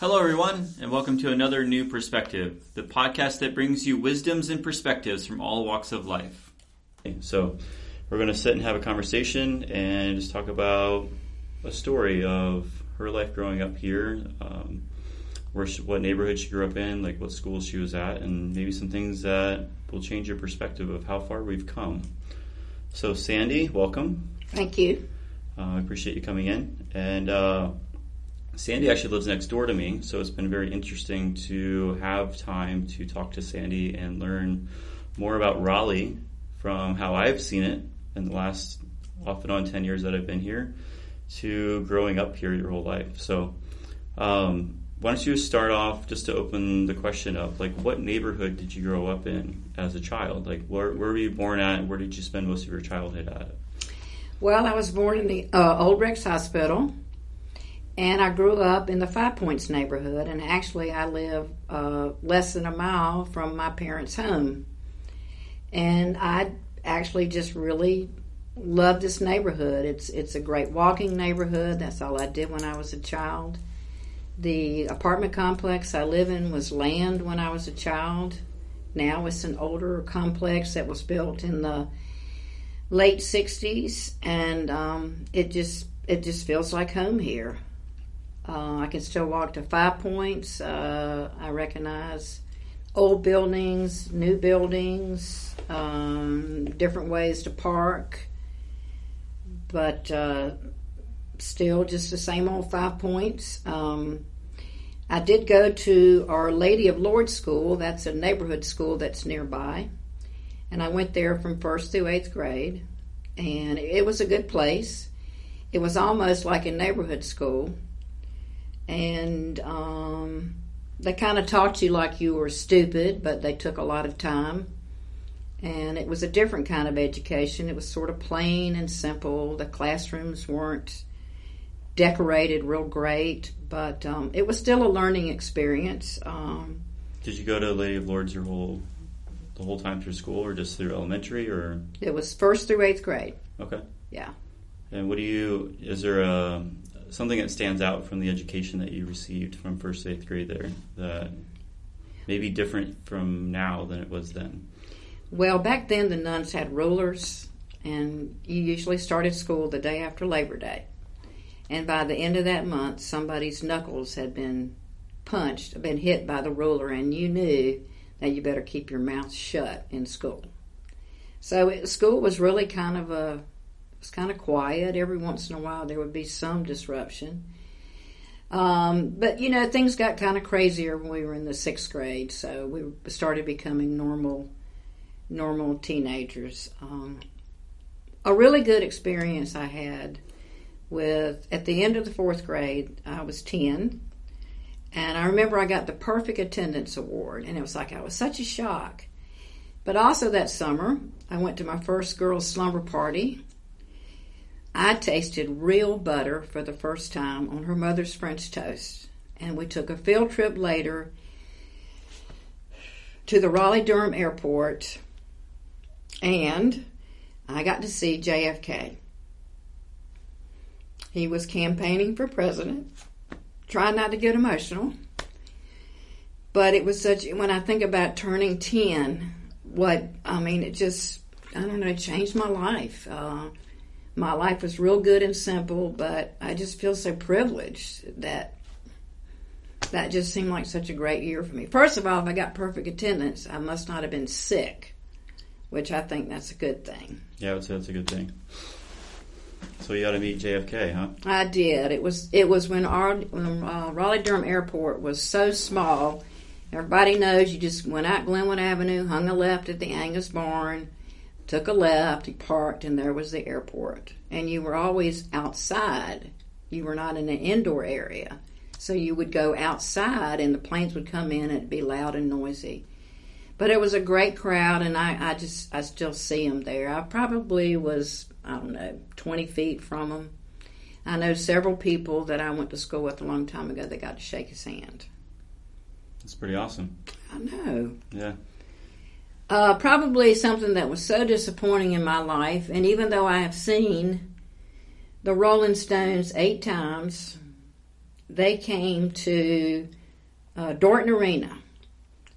Hello, everyone, and welcome to another New Perspective, the podcast that brings you wisdoms and perspectives from all walks of life. So, we're going to sit and have a conversation and just talk about a story of her life growing up here, what neighborhood she grew up in, like what school she was at, and maybe some things that will change your perspective of how far we've come. So, Sandy, welcome. Thank you. I appreciate you coming in. And Sandy actually lives next door to me, so it's been very interesting to have time to talk to Sandy and learn more about Raleigh from how I've seen it in the last off and on 10 years that I've been here to growing up here your whole life. So why don't you start off just to open the question up, like what neighborhood did you grow up in as a child? Like where were you born at and where did you spend most of your childhood at? Well, I was born in the Old Rex Hospital. And I grew up in the Five Points neighborhood, and actually I live less than a mile from my parents' home. And I actually just really love this neighborhood. It's a great walking neighborhood. That's all I did when I was a child. The apartment complex I live in was land when I was a child. Now it's an older complex that was built in the late 60s, and it just feels like home here. I can still walk to Five Points. I recognize old buildings, new buildings, different ways to park, but still just the same old Five Points. I did go to Our Lady of Lourdes School. That's a neighborhood school that's nearby, and I went there from 1st through 8th grade, and it was a good place. It was almost like a neighborhood school. And they kind of taught you like you were stupid, but they took a lot of time. And it was a different kind of education. It was sort of plain and simple. The classrooms weren't decorated real great, but it was still a learning experience. Did you go to Lady of Lourdes the whole time through school, or just through elementary, or? It was 1st through 8th grade. Okay. Yeah. And is there something that stands out from the education that you received from 1st to 8th grade there that may be different from now than it was then? Well, back then the nuns had rulers, and you usually started school the day after Labor Day. And by the end of that month, somebody's knuckles had been hit by the ruler, and you knew that you better keep your mouth shut in school. So school was really kind of quiet. Every once in a while there would be some disruption. But, things got kind of crazier when we were in the 6th grade, so we started becoming normal teenagers. A really good experience I had at the end of the 4th grade, I was 10, and I remember I got the Perfect Attendance Award, and it was like I was such a shock. But also that summer, I went to my first girls' slumber party. I tasted real butter for the first time on her mother's French toast. And we took a field trip later to the Raleigh-Durham airport, and I got to see JFK. He was campaigning for president, trying not to get emotional. But it was when I think about turning 10, it changed my life. My life was real good and simple, but I just feel so privileged that just seemed like such a great year for me. First of all, if I got perfect attendance, I must not have been sick, which I think that's a good thing. Yeah, I would say that's a good thing. So you got to meet JFK, huh? I did. It was when Raleigh-Durham Airport was so small. Everybody knows you just went out Glenwood Avenue, hung a left at the Angus Barn, took a left, you parked, and there was the airport. And you were always outside. You were not in an indoor area. So you would go outside, and the planes would come in, and it'd be loud and noisy. But it was a great crowd, and I still see them there. I probably was, 20 feet from them. I know several people that I went to school with a long time ago that got to shake his hand. That's pretty awesome. I know. Yeah. Probably something that was so disappointing in my life, and even though I have seen the Rolling Stones 8 times, they came to Dorton Arena.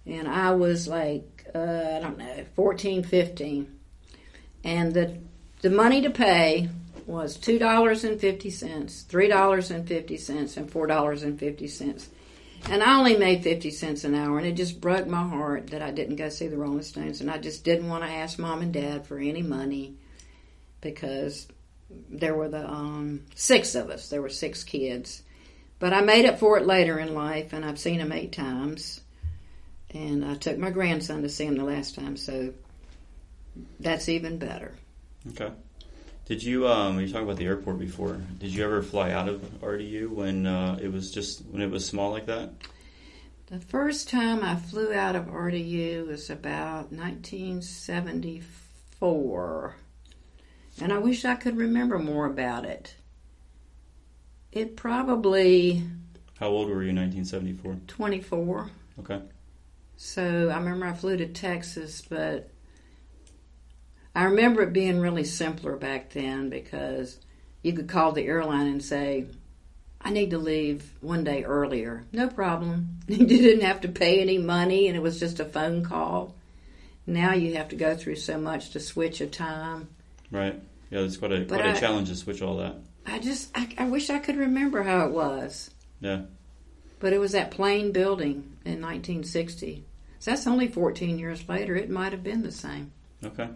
And I was like, I don't know, 14, 15. And the money to pay was $2.50, $3.50, and $4.50. And I only made 50 cents an hour, and it just broke my heart that I didn't go see the Rolling Stones. And I just didn't want to ask Mom and Dad for any money because there were the 6 of us. There were 6 kids. But I made up for it later in life, and I've seen them 8 times. And I took my grandson to see him the last time, so that's even better. Okay. Did you, you were talking about the airport before, did you ever fly out of RDU when it was small like that? The first time I flew out of RDU was about 1974. And I wish I could remember more about it. It probably... How old were you in 1974? 24. Okay. So I remember I flew to Texas, but I remember it being really simpler back then because you could call the airline and say, I need to leave one day earlier. No problem. You didn't have to pay any money, and it was just a phone call. Now you have to go through so much to switch a time. Right. Yeah, it's quite a challenge to switch all that. I wish I could remember how it was. Yeah. But it was that plain building in 1960. So that's only 14 years later. It might have been the same. Okay.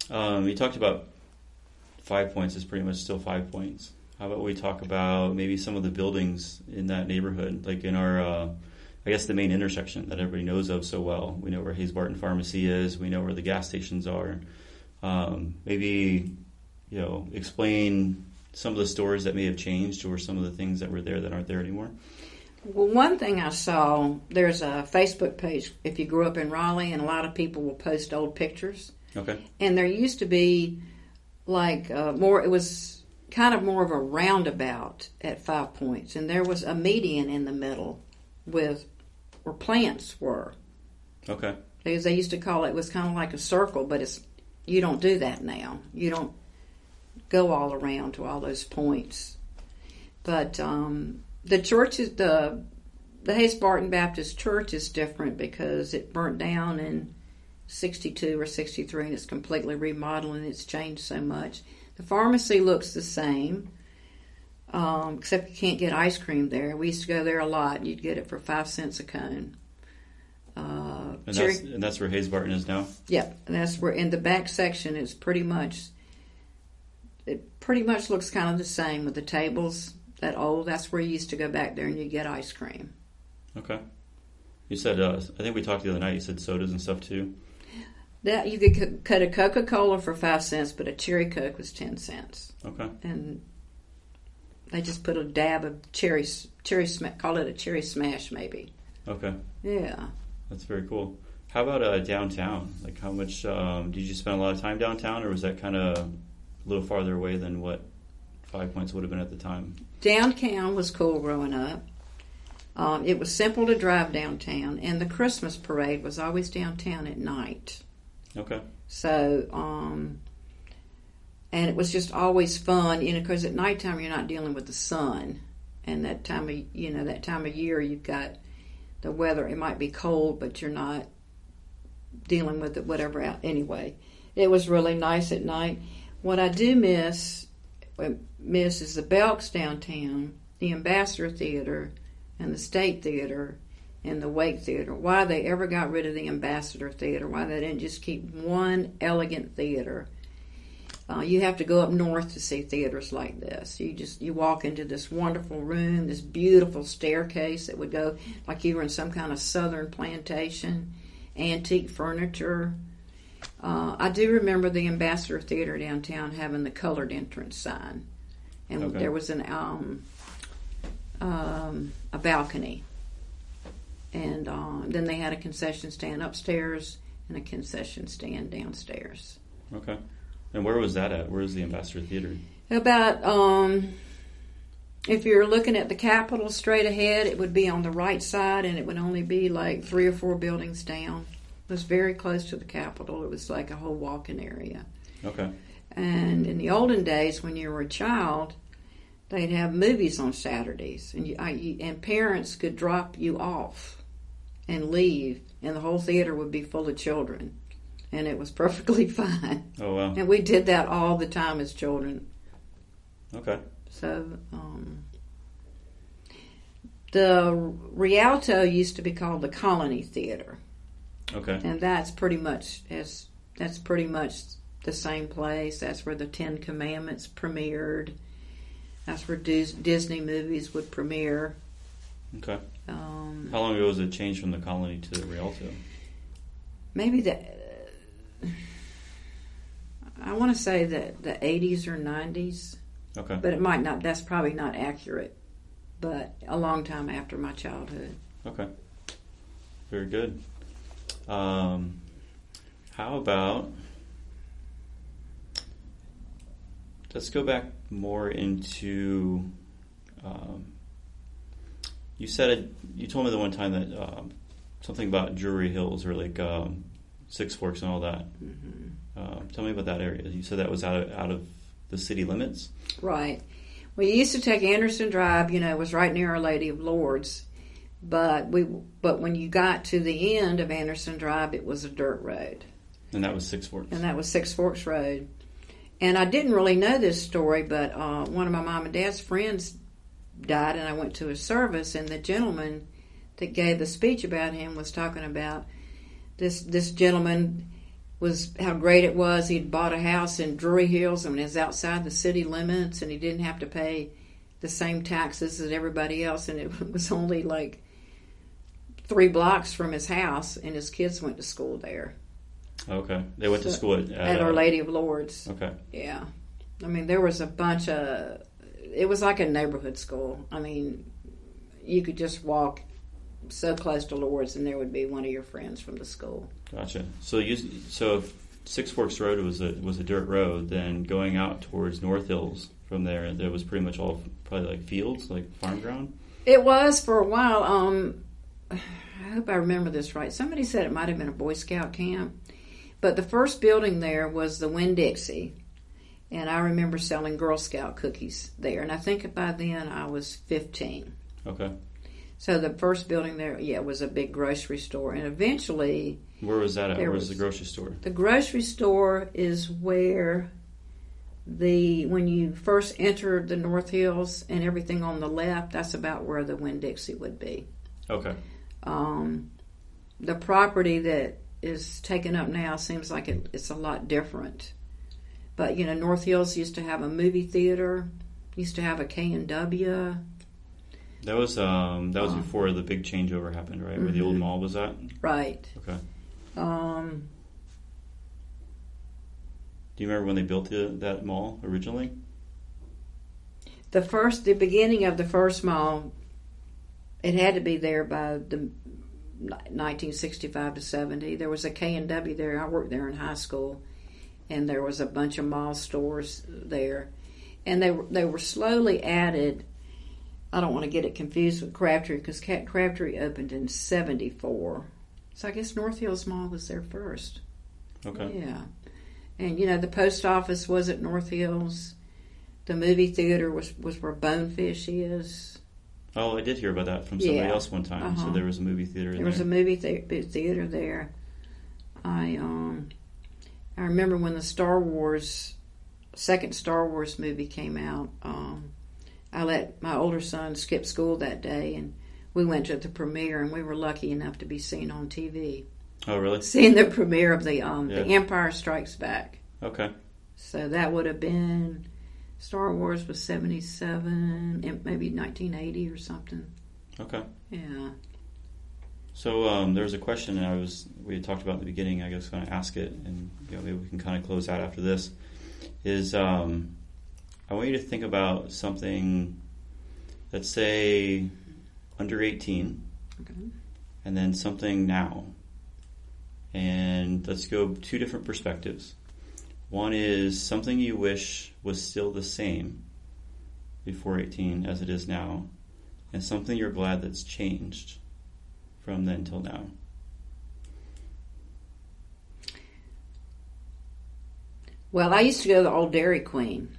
You talked about 5 Points is pretty much still 5 Points. How about we talk about maybe some of the buildings in that neighborhood, like in our, I guess the main intersection that everybody knows of so well. We know where Hayes Barton Pharmacy is. We know where the gas stations are. Maybe, explain some of the stores that may have changed or some of the things that were there that aren't there anymore. Well, one thing I saw, there's a Facebook page if you grew up in Raleigh, and a lot of people will post old pictures. Okay. And there used to be like it was kind of more of a roundabout at 5 Points, and there was a median in the middle where plants were. Okay. Because they used to call it was kind of like a circle, but you don't do that now. You don't go all around to all those points. But the church is the Hayes Barton Baptist Church is different because it burnt down in 62 or 63 and it's completely remodeled and it's changed so much. The pharmacy looks the same, except you can't get ice cream there. We used to go there a lot. You'd get it for 5 cents a cone. And that's where Hayes Barton is now? Yeah, and that's where in the back section it pretty much looks kind of the same with the tables that old. That's where you used to go back there and you get ice cream. Okay. You said, I think we talked the other night, you said sodas and stuff too. That you could cut a Coca-Cola for 5 cents, but a Cherry Coke was 10 cents. Okay. And they just put a dab of cherry call it a cherry smash maybe. Okay. Yeah. That's very cool. How about downtown? Like how much, did you spend a lot of time downtown, or was that kind of a little farther away than what 5 Points would have been at the time? Downtown was cool growing up. It was simple to drive downtown, and the Christmas parade was always downtown at night. Okay. So, and it was just always fun, because at nighttime you're not dealing with the sun, and that time of year you've got the weather. It might be cold, but you're not dealing with it, whatever. Anyway, it was really nice at night. What I do miss is the Belks downtown, the Ambassador Theater, and the State Theater, and the Wake Theater. Why they ever got rid of the Ambassador Theater, why they didn't just keep one elegant theater. You have to go up north to see theaters like this. You walk into this wonderful room, this beautiful staircase that would go like you were in some kind of southern plantation, antique furniture. I do remember the Ambassador Theater downtown having the colored entrance sign, and there was a balcony, and then they had a concession stand upstairs and a concession stand downstairs. Okay. And where was that at? Where is the Ambassador Theater? About, if you're looking at the Capitol straight ahead, it would be on the right side, and it would only be like 3 or 4 buildings down. It was very close to the Capitol. It was like a whole walking area. Okay. And in the olden days, when you were a child, they'd have movies on Saturdays, and and parents could drop you off and leave, and the whole theater would be full of children, and it was perfectly fine. Oh, wow. And we did that all the time as children. Okay. So the Rialto used to be called the Colony Theater. Okay. And that's pretty much the same place. That's where the Ten Commandments premiered. That's where Disney movies would premiere. Okay. How long ago was it changed from the Colony to the Rialto? Maybe I want to say that the 80s or 90s. Okay. But it might not. That's probably not accurate. But a long time after my childhood. Okay. Very good. How about, let's go back more into, you told me the one time that something about Drury Hills or like Six Forks and all that. Mm-hmm. Tell me about that area. You said that was out of the city limits? Right. We used to take Anderson Drive, it was right near Our Lady of Lourdes. But when you got to the end of Anderson Drive, it was a dirt road. And that was Six Forks. Road. And I didn't really know this story, but one of my mom and dad's friends died, and I went to his service, and the gentleman that gave the speech about him was talking about this gentleman was how great it was. He'd bought a house in Drury Hills and was outside the city limits, and he didn't have to pay the same taxes as everybody else, and it was only like 3 blocks from his house, and his kids went to school there. Okay. They went to school at Our Lady of Lourdes. Okay. Yeah. I mean, there was a bunch of... It was like a neighborhood school. I mean, you could just walk so close to Lourdes, and there would be one of your friends from the school. Gotcha. So if Six Forks Road was a dirt road, then going out towards North Hills from there was pretty much all probably like fields, like farm ground? It was for a while. I hope I remember this right. Somebody said it might have been a Boy Scout camp. But the first building there was the Winn-Dixie. And I remember selling Girl Scout cookies there. And I think by then I was 15. Okay. So the first building there, was a big grocery store. And eventually... Where was that at? Where was the grocery store? The grocery store is where when you first entered the North Hills and everything on the left, that's about where the Winn-Dixie would be. Okay. The property that is taken up now seems like it's a lot different. But, North Hills used to have a movie theater, used to have a K&W. That was before the big changeover happened, right? Mm-hmm. Where the old mall was at? Right. Okay. Do you remember when they built that mall originally? The beginning of the first mall, it had to be there by the 1965 to 70. There was a K&W there. I worked there in high school, and there was a bunch of mall stores there, and they were slowly added. I don't want to get it confused with Crabtree because Crabtree opened in 74, so I guess North Hills Mall was there first. Okay. Yeah, and the post office was at North Hills. The movie theater was where Bonefish is. Oh, I did hear about that from somebody else one time. Uh-huh. So there was a movie theater there was a movie theater there. I remember when the second Star Wars movie came out. I let my older son skip school that day, and we went to the premiere, and we were lucky enough to be seen on TV. Oh, really? Seeing the premiere of the Empire Strikes Back. Okay. So that would have been... Star Wars was 77, maybe 1980 or something. Okay. Yeah. So there was a question we had talked about in the beginning. I guess I'm going to ask it, and maybe we can kind of close out after this. I want you to think about something, let's say under 18, okay, and then something now. And let's go 2 different perspectives. One is something you wish was still the same before 18 as it is now, and something you're glad that's changed from then till now. Well, I used to go to the old Dairy Queen,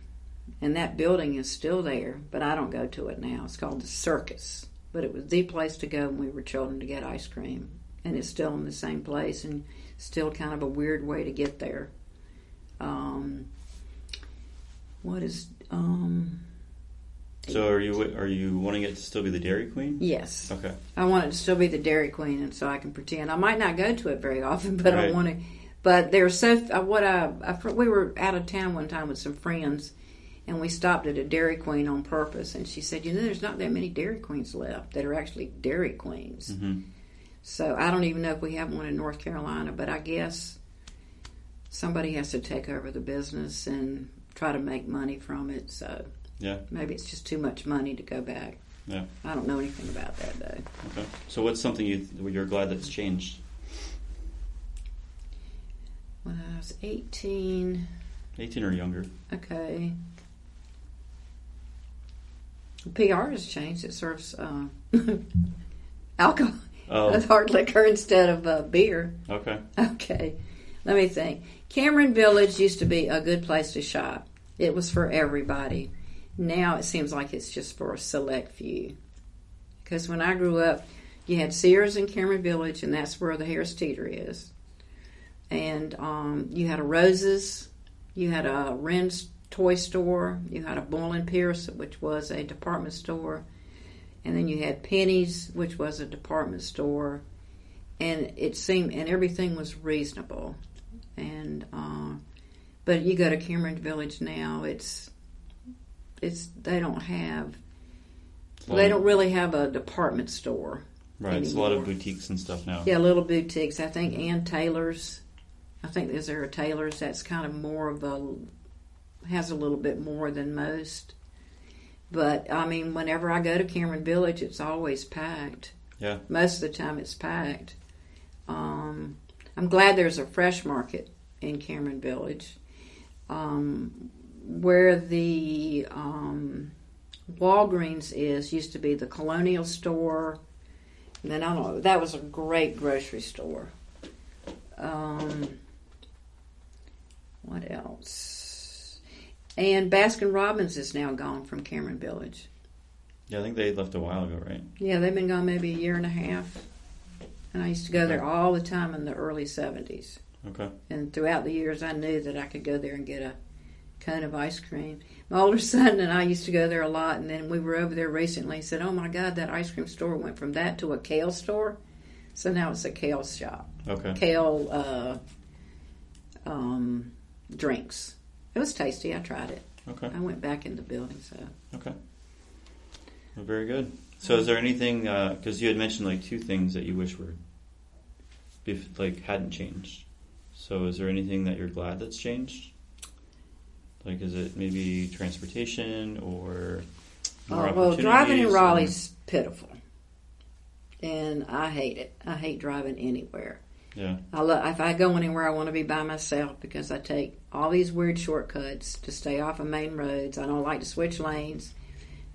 And that building is still there, but I don't go to it now. It's called the Circus. But it was the place to go when we were children to get ice cream. And it's still in the same place and still kind of a weird way to get there. So are you wanting it to still be the Dairy Queen? Yes. Okay. I want it to still be the Dairy Queen, and so I can pretend. I might not go to it very often, but right. I want to. But there's so we were out of town one time with some friends, and we stopped at a Dairy Queen on purpose. And she said, there's not that many Dairy Queens left that are actually Dairy Queens. Mm-hmm. So I don't even know if we have one in North Carolina, but I guess somebody has to take over the business and try to make money from it. So. Yeah. Maybe it's just too much money to go back. Yeah. I don't know anything about that, though. Okay. So what's something you're glad that's changed? When I was 18... 18 or younger. Okay. PR has changed. It serves alcohol. Oh. Hard liquor instead of beer. Okay. Okay. Let me think. Cameron Village used to be a good place to shop. It was for everybody. Now it seems like it's just for a select few. Because when I grew up, you had Sears in Cameron Village, and that's where the Harris Teeter is. And you had a Rose's, you had a Wren's toy store, you had a Boylan Pierce, which was a department store, and then you had Penny's, which was a department store, and everything was reasonable. And but you go to Cameron Village now, they don't really have a department store. Right, anymore. It's a lot of boutiques and stuff now. Yeah, little boutiques. I think Ann Taylor's. Is there a Taylor's that's kind of has a little bit more than most. But whenever I go to Cameron Village, it's always packed. Yeah. Most of the time, it's packed. I'm glad there's a fresh market in Cameron Village. Where the Walgreens used to be the Colonial store. And then I don't know, that was a great grocery store. What else? And Baskin Robbins is now gone from Cameron Village. Yeah, I think they left a while ago, right? Yeah, they've been gone maybe a year and a half. And I used to go there all the time in the early 70s. Okay. And throughout the years, I knew that I could go there and get a cone of ice cream. My older son and I used to go there a lot, and then we were over there recently and said, oh my God, that ice cream store went from that to a kale store. So now it's a kale shop. Okay. Kale drinks. It was tasty. I tried it. Okay. I went back in the building, so. Okay. Well, very good. So is there anything, because you had mentioned like two things that you wish hadn't changed. So is there anything that you're glad that's changed? Like, is it maybe transportation or more opportunities? Well, driving in Raleigh's pitiful. And I hate it. I hate driving anywhere. Yeah. If I go anywhere, I want to be by myself because I take all these weird shortcuts to stay off of main roads. I don't like to switch lanes.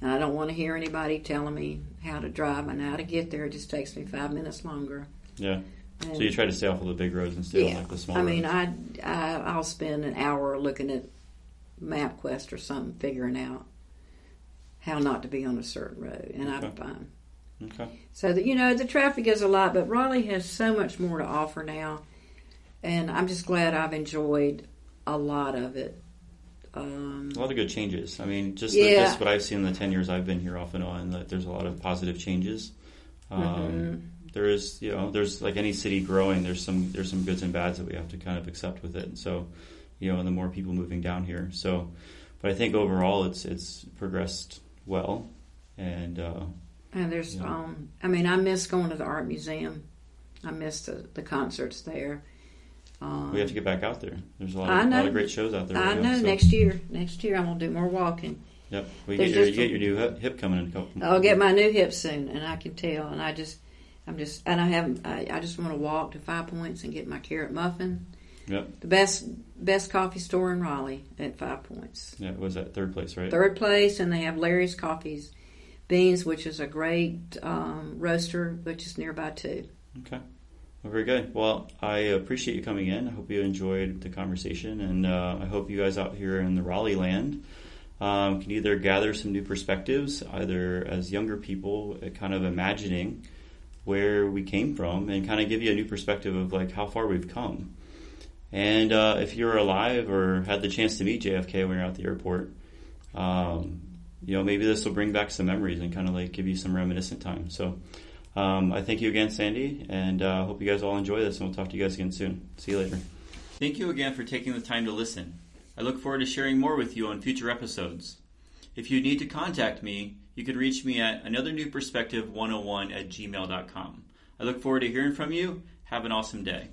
And I don't want to hear anybody telling me how to drive. I know how to get there. It just takes me 5 minutes longer. Yeah. And so you try to stay off of the big roads and stay on like the small roads? I'll spend an hour looking at MapQuest or something, figuring out how not to be on a certain road, and I'm fine. Okay. So the traffic is a lot, but Raleigh has so much more to offer now, and I'm just glad I've enjoyed a lot of it. A lot of good changes. I mean, just what I've seen in the 10 years I've been here off and on, that there's a lot of positive changes. There is, there's like any city growing, there's some goods and bads that we have to kind of accept with it. And so, and the more people moving down here. So, but I think overall it's progressed well. And there's, I miss going to the art museum. I miss the concerts there. We have to get back out there. There's a lot of great shows out there. I know. So. Next year I'm gonna do more walking. Yep. Well, you get your new hip coming in a couple. I'll get my new hip soon, and I can tell. And I just want to walk to 5 Points and get my carrot muffin. Yep. The best coffee store in Raleigh at 5 Points. Yeah, was that third place, right? Third place, and they have Larry's Coffees Beans, which is a great roaster, which is nearby too. Okay. Well, very good. Well, I appreciate you coming in. I hope you enjoyed the conversation, and I hope you guys out here in the Raleigh land can either gather some new perspectives, either as younger people, kind of imagining where we came from, and kind of give you a new perspective of like how far we've come. And if you're alive or had the chance to meet JFK when you're at the airport, maybe this will bring back some memories and kind of like give you some reminiscent time. So I thank you again, Sandy, and hope you guys all enjoy this, and we'll talk to you guys again soon. See you later. Thank you again for taking the time to listen. I look forward to sharing more with you on future episodes. If you need to contact me, you can reach me at anothernewperspective101@gmail.com. I look forward to hearing from you. Have an awesome day.